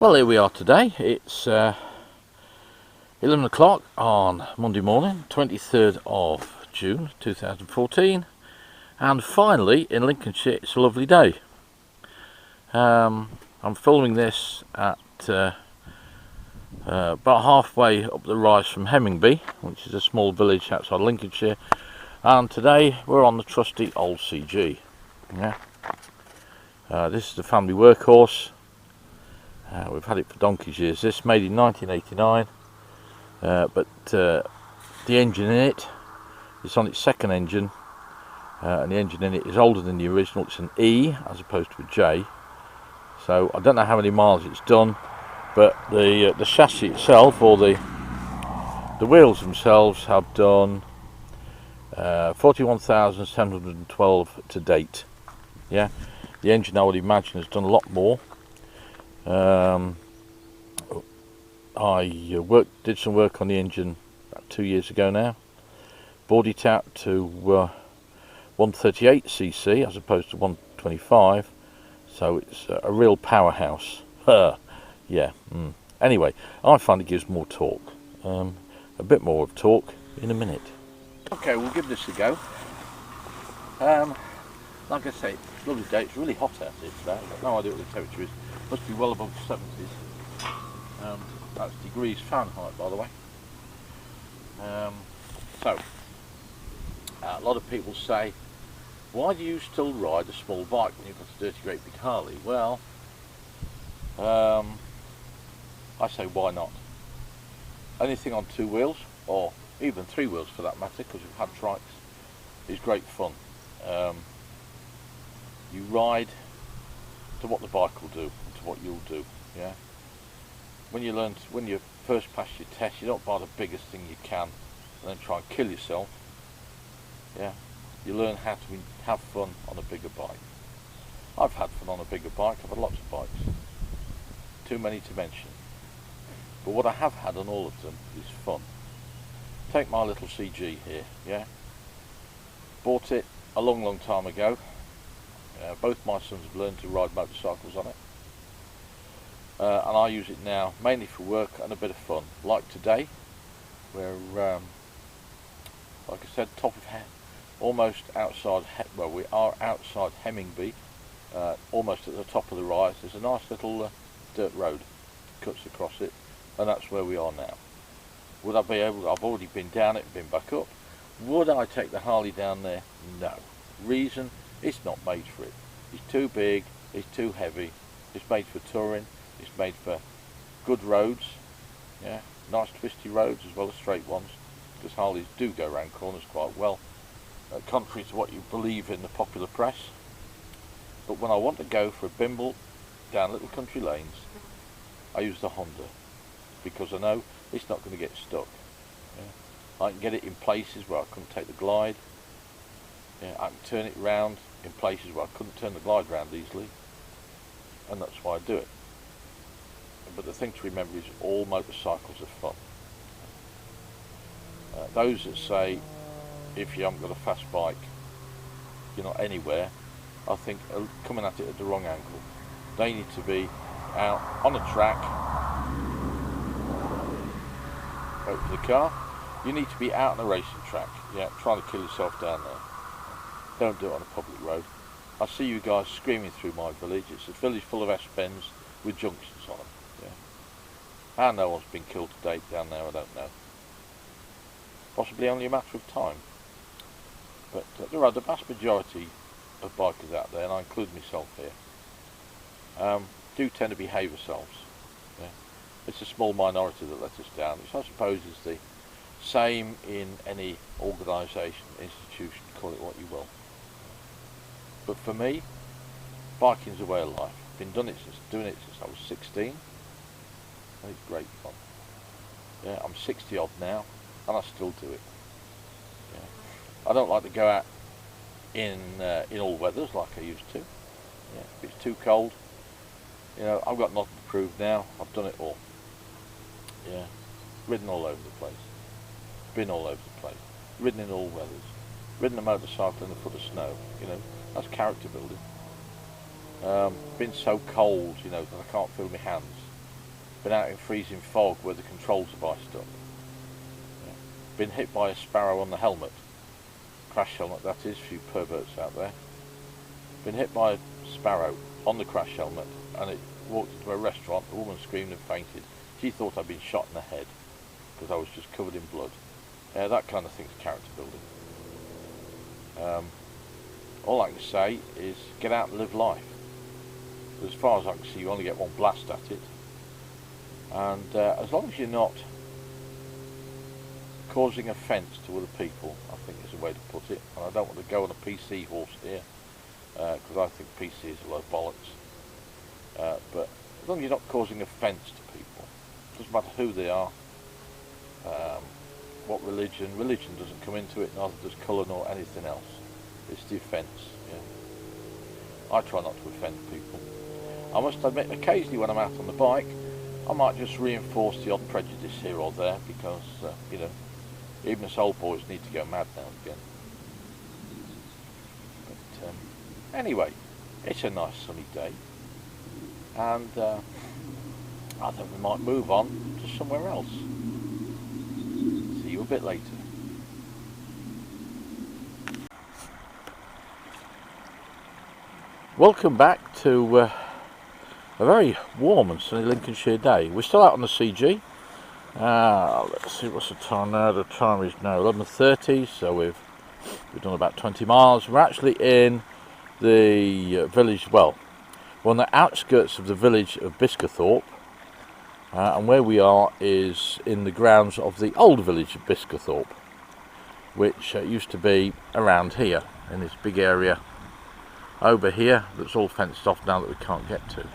Well, here we are today. It's 11 o'clock on Monday morning, 23rd of June 2014, and finally in Lincolnshire it's a lovely day. I'm filming this at about halfway up the rise from Hemmingby, which is a small village outside Lincolnshire, and today we're on the trusty old CG. Yeah. This is the family workhorse. We've had it for donkey's years. This made in 1989, but the engine in it is on its second engine, and the engine in it is older than the original. It's an E as opposed to a J, so I don't know how many miles it's done, but the chassis itself, or the wheels themselves, have done 41,712 to date. Yeah, the engine, I would imagine, has done a lot more. I did some work on the engine about 2 years ago now. Brought it out to 138cc as opposed to 125, so it's a real powerhouse. Yeah. Anyway, I find it gives more torque. A bit more of torque in a minute. Okay, we'll give this a go. Like I say, it's a lovely day. It's really hot out here today. I've got no idea what the temperature is. Must be well above the 70s. That's degrees Fahrenheit, by the way. A lot of people say, why do you still ride a small bike when you've got a dirty great big Harley? Well, I say why not? Anything on two wheels, or even three wheels for that matter, because we've had trikes, is great fun. You ride to what the bike will do, and to what you'll do. Yeah. When you first pass your test, you don't buy the biggest thing you can and then try and kill yourself. Yeah. You learn how to have fun on a bigger bike. I've had fun on a bigger bike. I've had lots of bikes. Too many to mention. But what I have had on all of them is fun. Take my little CG here. Yeah. Bought it a long time ago. Both my sons have learned to ride motorcycles on it, and I use it now mainly for work and a bit of fun. Like today, we're like I said, almost outside. Well, we are outside Hemmingby, almost at the top of the rise. There's a nice little dirt road that cuts across it, and that's where we are now. Would I be able? I've already been down it, been back up. Would I take the Harley down there? No. Reason? It's not made for it. It's too big, it's too heavy, it's made for touring, it's made for good roads, yeah, nice twisty roads as well as straight ones, because Harleys do go around corners quite well, contrary to what you believe in the popular press. But when I want to go for a bimble down little country lanes, I use the Honda, because I know it's not going to get stuck. Yeah. I can get it in places where I couldn't take the glide. Yeah, I can turn it round in places where I couldn't turn the glide round easily, and that's why I do it. But the thing to remember is all motorcycles are fun. Those that say if you haven't got a fast bike you're not anywhere, I think are coming at it at the wrong angle. They need to be out on a track. Wait for the car. You need to be out on a racing track, yeah, trying to kill yourself down there. Don't do it on a public road. I see you guys screaming through my village. It's a village full of S-Bens with junctions on them. Yeah. How no one's been killed to date down there, I don't know. Possibly only a matter of time. But there are the vast majority of bikers out there, and I include myself here, do tend to behave themselves. Yeah. It's a small minority that let us down, which I suppose is the same in any organisation, institution, call it what you will. But for me, biking's a way of life. Been doing it since I was 16, and it's great fun. Yeah, I'm 60 odd now, and I still do it. Yeah. I don't like to go out in all weathers like I used to. Yeah, if it's too cold, you know, I've got nothing to prove now. I've done it all. Yeah, ridden all over the place, been all over the place, ridden in all weathers, ridden a motorcycle in a foot of snow. You know, that's character building. Been so cold, you know, that I can't feel my hands. been out in freezing fog where the controls are iced up, yeah. Been hit by a sparrow on the helmet, crash helmet that is, few perverts out there. Been hit by a sparrow on the crash helmet, and it walked into a restaurant. The woman screamed and fainted. She thought I'd been shot in the head because I was just covered in blood. That kind of thing's character building. All I can say is get out and live life. As far as I can see, you only get one blast at it, and as long as you're not causing offence to other people, I think is a way to put it. And I don't want to go on a PC horse here, because I think PC is a load of bollocks. But as long as you're not causing offence to people, doesn't matter who they are, what religion doesn't come into it, neither does colour nor anything else. It's the offence. Yeah. I try not to offend people. I must admit, occasionally when I'm out on the bike, I might just reinforce the odd prejudice here or there, because you know, even us old boys need to go mad now and again. But anyway, it's a nice sunny day, and I think we might move on to somewhere else. See you a bit later. Welcome back to a very warm and sunny Lincolnshire day. We're still out on the CG. Let's see, what's the time now? The time is now 11:30, so we've done about 20 miles. We're actually in the village, well, we're on the outskirts of the village of Biscathorpe, and where we are is in the grounds of the old village of Biscathorpe, which used to be around here in this big area over here that's all fenced off now that we can't get to.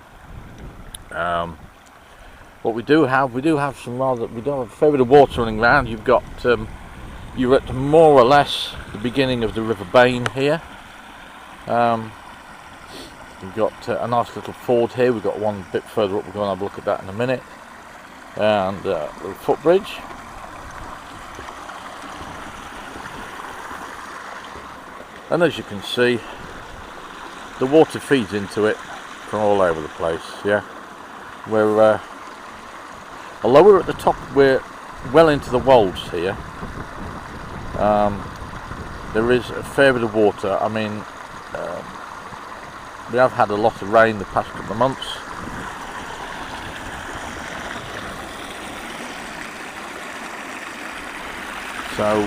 What we do have a fair bit of water running around. You've got you're at more or less the beginning of the River Bain here. We've got a nice little ford here. We've got one bit further up. We're going to have a look at that in a minute. And a little footbridge. And as you can see, the water feeds into it from all over the place. Yeah, we're although we're at the top, we're well into the Wolds here. There is a fair bit of water. I mean, we have had a lot of rain the past couple of months. So,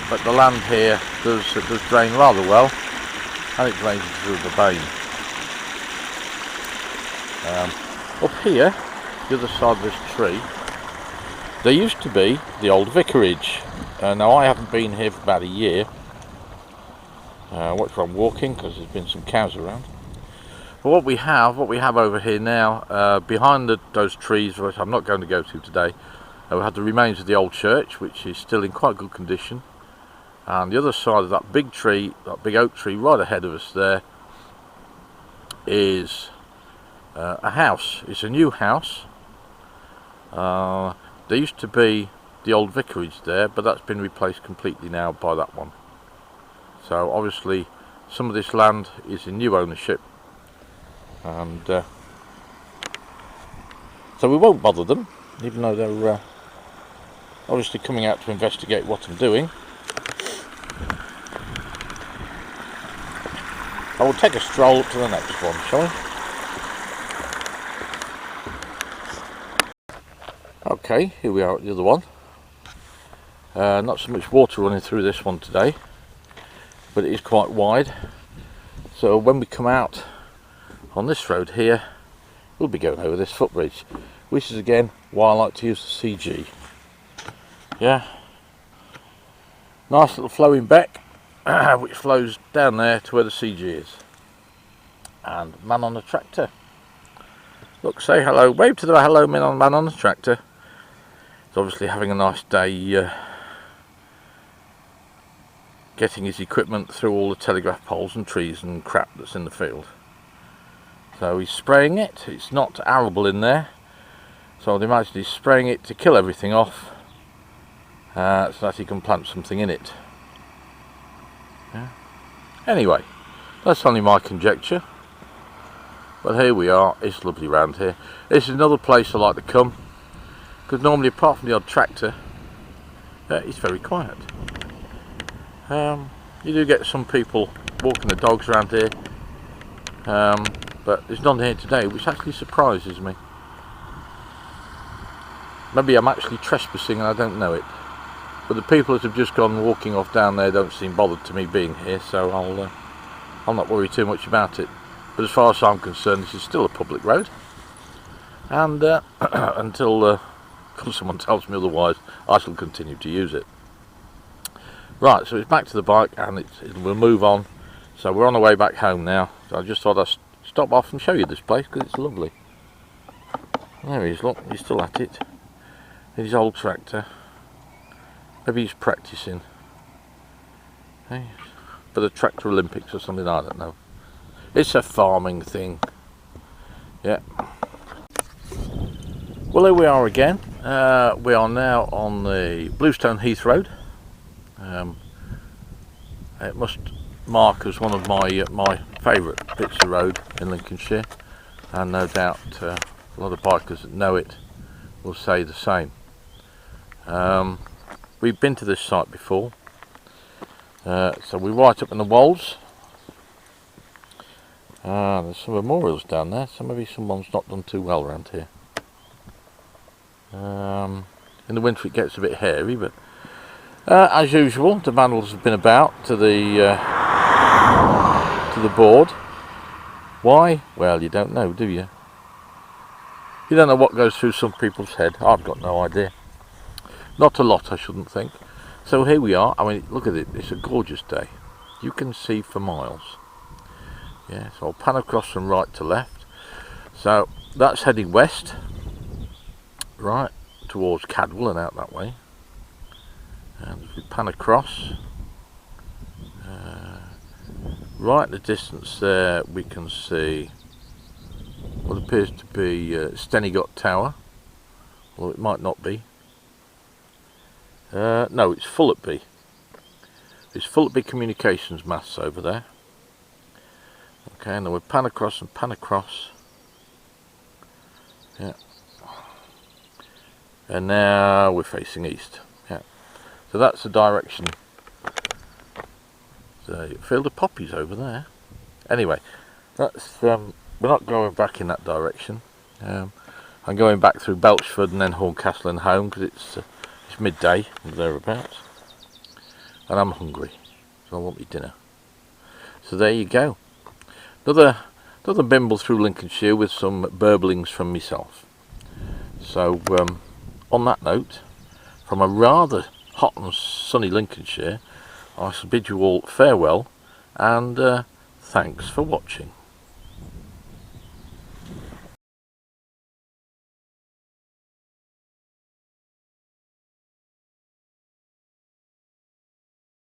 but the land here does drain rather well, and it drains into the Bain. Up here, the other side of this tree, there used to be the old vicarage. Now I haven't been here for about a year. Watch where I'm walking, because there's been some cows around. But what we have over here now, behind those trees, which I'm not going to go to today, we have the remains of the old church, which is still in quite good condition. And the other side of that big tree, that big oak tree right ahead of us there, is a house. It's a new house. There used to be the old vicarage there, but that's been replaced completely now by that one. So obviously some of this land is in new ownership, and so we won't bother them, even though they're obviously coming out to investigate what I'm doing. I will take a stroll up to the next one, shall we? Okay, here we are at the other one. Not so much water running through this one today, but it is quite wide. So when we come out on this road here, we'll be going over this footbridge, which is again why I like to use the CG. Yeah, nice little flowing beck, which flows down there to where the CG is. And man on the tractor. Look, say hello, wave to the hello man on the tractor. He's obviously having a nice day getting his equipment through all the telegraph poles and trees and crap that's in the field. So he's spraying it. It's not arable in there, so I'd imagine he's spraying it to kill everything off, so that he can plant something in it. Yeah. Anyway, that's only my conjecture. But here we are. It's lovely round here. This is another place I like to come, because normally, apart from the odd tractor, it's very quiet. You do get some people walking the dogs around here, but there's none here today, which actually surprises me. Maybe I'm actually trespassing and I don't know it. But the people that have just gone walking off down there don't seem bothered to me being here, so I'll not worry too much about it. But as far as I'm concerned, this is still a public road, and until someone tells me otherwise, I shall continue to use it. Right, so it's back to the bike, and we'll move on. So we're on the way back home now. So I just thought I'd stop off and show you this place, because it's lovely. There he is, look, he's still at it. His old tractor. Maybe he's practicing. Hey, for the Tractor Olympics or something, I don't know. It's a farming thing. Yeah. Well, here we are again. We are now on the Bluestone Heath Road. It must mark as one of my favourite bits of road in Lincolnshire, and no doubt a lot of bikers that know it will say the same. We've been to this site before, so we're right up in the Wolds. There's some memorials down there, so maybe someone's not done too well around here. In the winter it gets a bit hairy, but as usual, the vandals have been about to the board. Why? Well, you don't know, do you? You don't know what goes through some people's head. I've got no idea. Not a lot, I shouldn't think. So here we are. I mean, look at it. It's a gorgeous day. You can see for miles. Yeah, so I'll pan across from right to left. So that's heading west, right towards Cadwell and out that way. And if we pan across, right in the distance there we can see what appears to be Stenigott Tower, although it might not be. No, it's Fullerby. It's Fullerby Communications masts over there. Okay, and then we pan across and pan across. Yeah. And now we're facing east. Yeah. So that's the direction. The field of poppies over there. Anyway, that's we're not going back in that direction. I'm going back through Belchford and then Horncastle and home, because it's midday or thereabouts, and I'm hungry, so I want me dinner. So there you go. Another bimble through Lincolnshire with some burblings from myself. So on that note, from a rather hot and sunny Lincolnshire, I shall bid you all farewell, and thanks for watching.